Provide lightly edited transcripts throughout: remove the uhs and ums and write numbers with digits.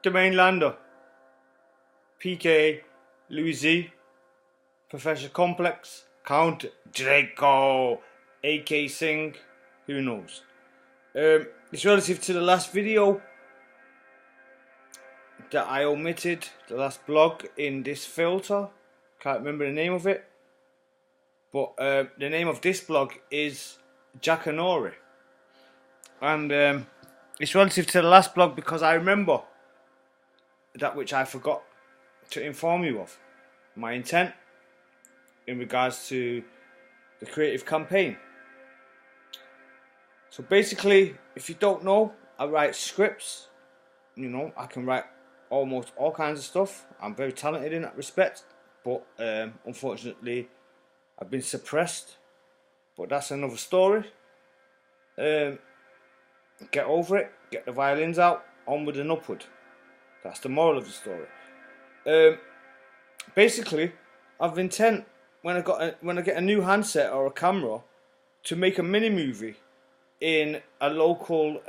the mainlander. PK, Louie Zee, Professor Complex, Count Draco, AK Singh, who knows. It's relative to the last video that I omitted, the last blog in this filter. Can't remember the name of it. But the name of this blog is Jackanory. And it's relative to the last blog because I remember that which I forgot to inform you of. My intent in regards to the creative campaign. So basically, if you don't know, I write scripts. You know, I can write almost all kinds of stuff. I'm very talented in that respect. But unfortunately, I've been suppressed. But that's another story. Get over it. Get the violins out. Onward and upward. That's the moral of the story. Basically, I've intent when I get a new handset or a camera to make a mini movie in a local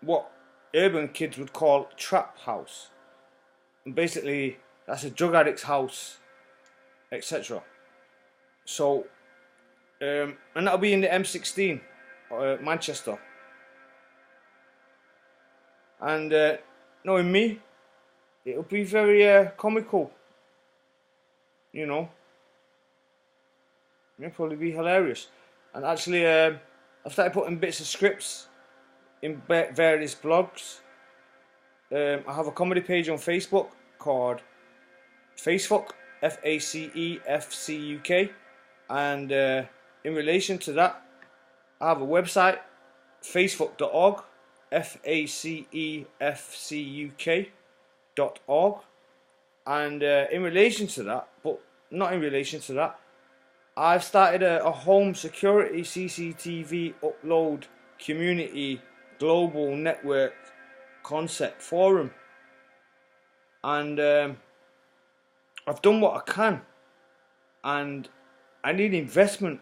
what urban kids would call trap house. And basically, that's a drug addict's house, etc. So, and that'll be in the M16, Manchester. And knowing me, it'll be very comical. You know, it'll probably be hilarious. And actually, I've started putting bits of scripts in various blogs. I have a comedy page on Facebook called Facefuck, FACEFCUK, and in relation to that, I have a website, facefuck.org, FACEFCUK.org, and in relation to that, but not in relation to that, I've started a home security CCTV upload community global network concept forum, and I've done what I can, and I need investment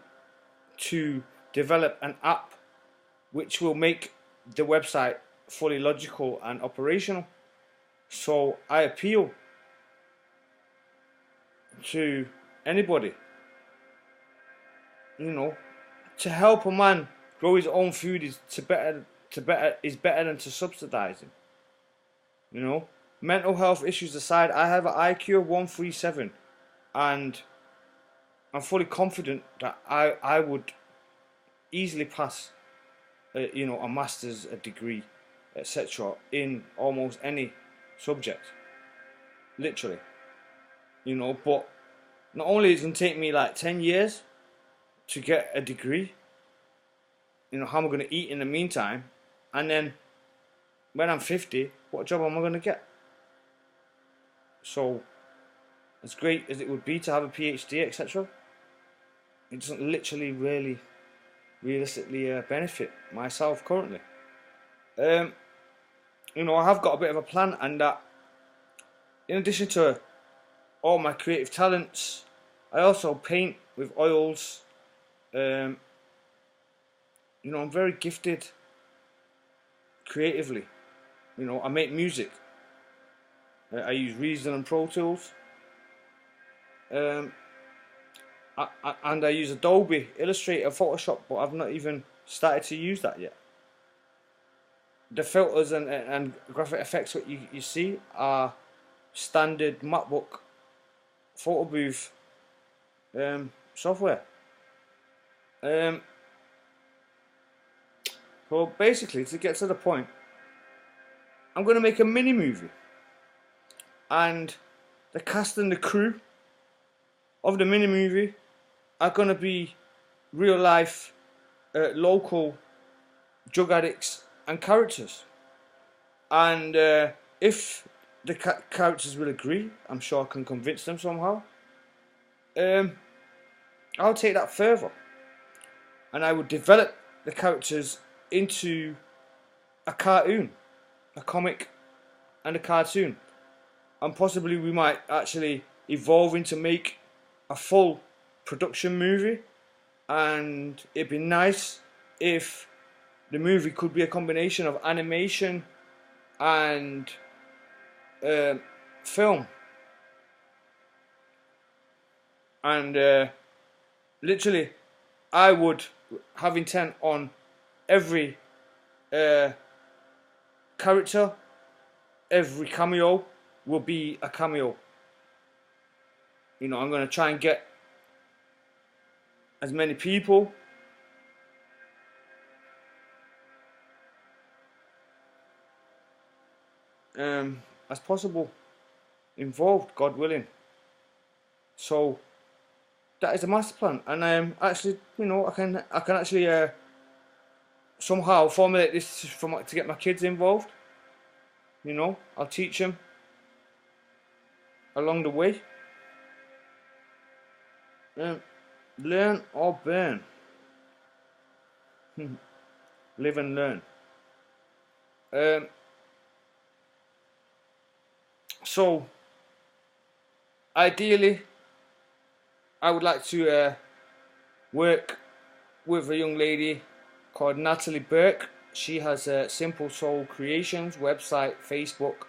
to develop an app which will make the website fully logical and operational. So I appeal to anybody, you know, to help a man grow his own food is better than to subsidize him. You know, mental health issues aside, I have an IQ of 137, and I'm fully confident that I would easily pass, you know, a master's, a degree, etc. in almost any subject, literally. You know, but not only is it going to take me like 10 years to get a degree, you know, how am I going to eat in the meantime? And then when I'm 50, what job am I going to get? So, as great as it would be to have a PhD, etc., it doesn't literally really realistically benefit myself currently. You know, I have got a bit of a plan, and that in addition to all my creative talents, I also paint with oils. You know, I'm very gifted creatively. You know, I make music. I use Reason and Pro Tools. And I use Adobe Illustrator, Photoshop, but I've not even started to use that yet. The filters and graphic effects that you see are standard MacBook photo booth software. So basically, to get to the point, I'm going to make a mini movie, and the cast and the crew of the mini movie are going to be real life local drug addicts and characters. And if the characters will agree, I'm sure I can convince them somehow, I'll take that further, and I will develop the characters into a cartoon, a comic and a cartoon, and possibly we might actually evolve into make a full production movie. And it'd be nice if the movie could be a combination of animation and film, and literally I would have intent on every character, every cameo will be a cameo. You know, I'm going to try and get as many people as possible involved, God willing. So that is a master plan, and actually, you know, I can actually somehow formulate this to get my kids involved. You know, I'll teach them along the way. Learn or burn. Live and learn. So ideally, I would like to work with a young lady called Natalie Burke. She has a Simple Soul Creations website, Facebook,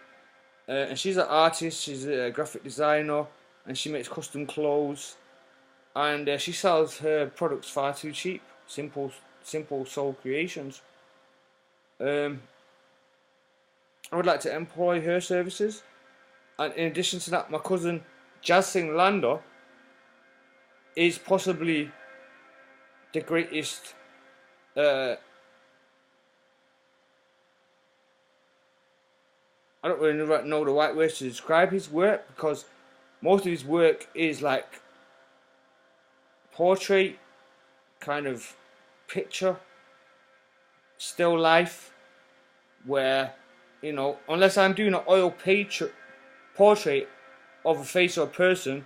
and she's an artist. She's a graphic designer, and she makes custom clothes, and she sells her products far too cheap. Simple Soul Creations. I would like to employ her services, and in addition to that, my cousin Jazz Sing Lander is possibly the greatest I don't really know the right words to describe his work, because most of his work is like portrait, kind of picture, still life, where, you know, unless I'm doing an oil portrait of a face or a person,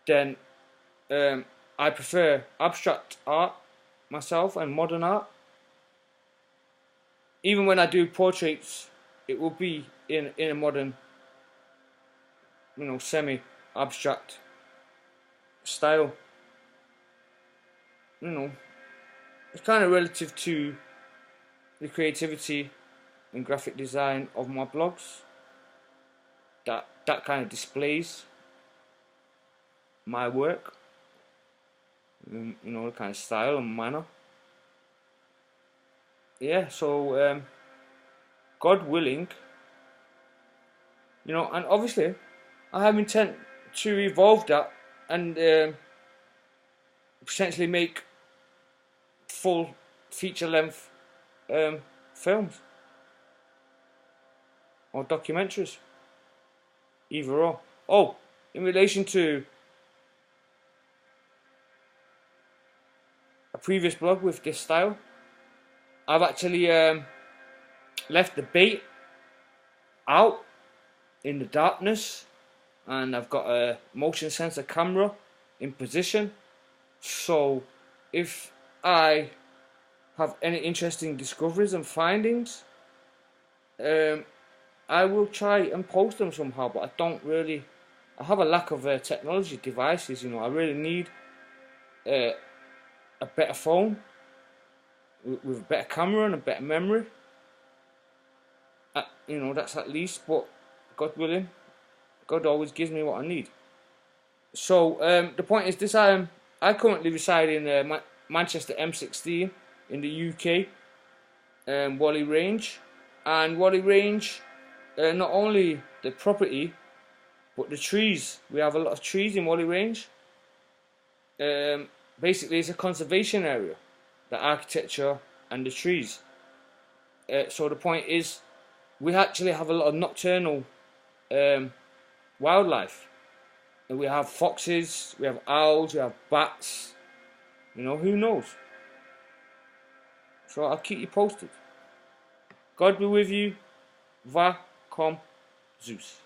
then I prefer abstract art myself and modern art. Even when I do portraits, it will be in a modern, you know, semi-abstract style. You know, it's kind of relative to the creativity and graphic design of my blogs. That kind of displays my work, you know, the kind of style and manner. Yeah, so God willing, you know, and obviously I have intent to evolve that and potentially make full feature-length films or documentaries, either or. Oh, in relation to a previous blog with this style, I've actually left the bait out in the darkness, and I've got a motion sensor camera in position, so if I have any interesting discoveries and findings, I will try and post them somehow. But I have a lack of technology devices. You know, I really need a better phone with a better camera and a better memory. You know, that's at least, but God willing, God always gives me what I need. So the point is this: I currently reside in Manchester M16 in the UK, Whalley Range, and Whalley Range, not only the property but the trees. We have a lot of trees in Whalley Range. Basically, it's a conservation area, the architecture and the trees. So the point is, we actually have a lot of nocturnal wildlife. We have foxes, we have owls, we have bats. You know, who knows? So I'll keep you posted. God be with you. Va com Zeus.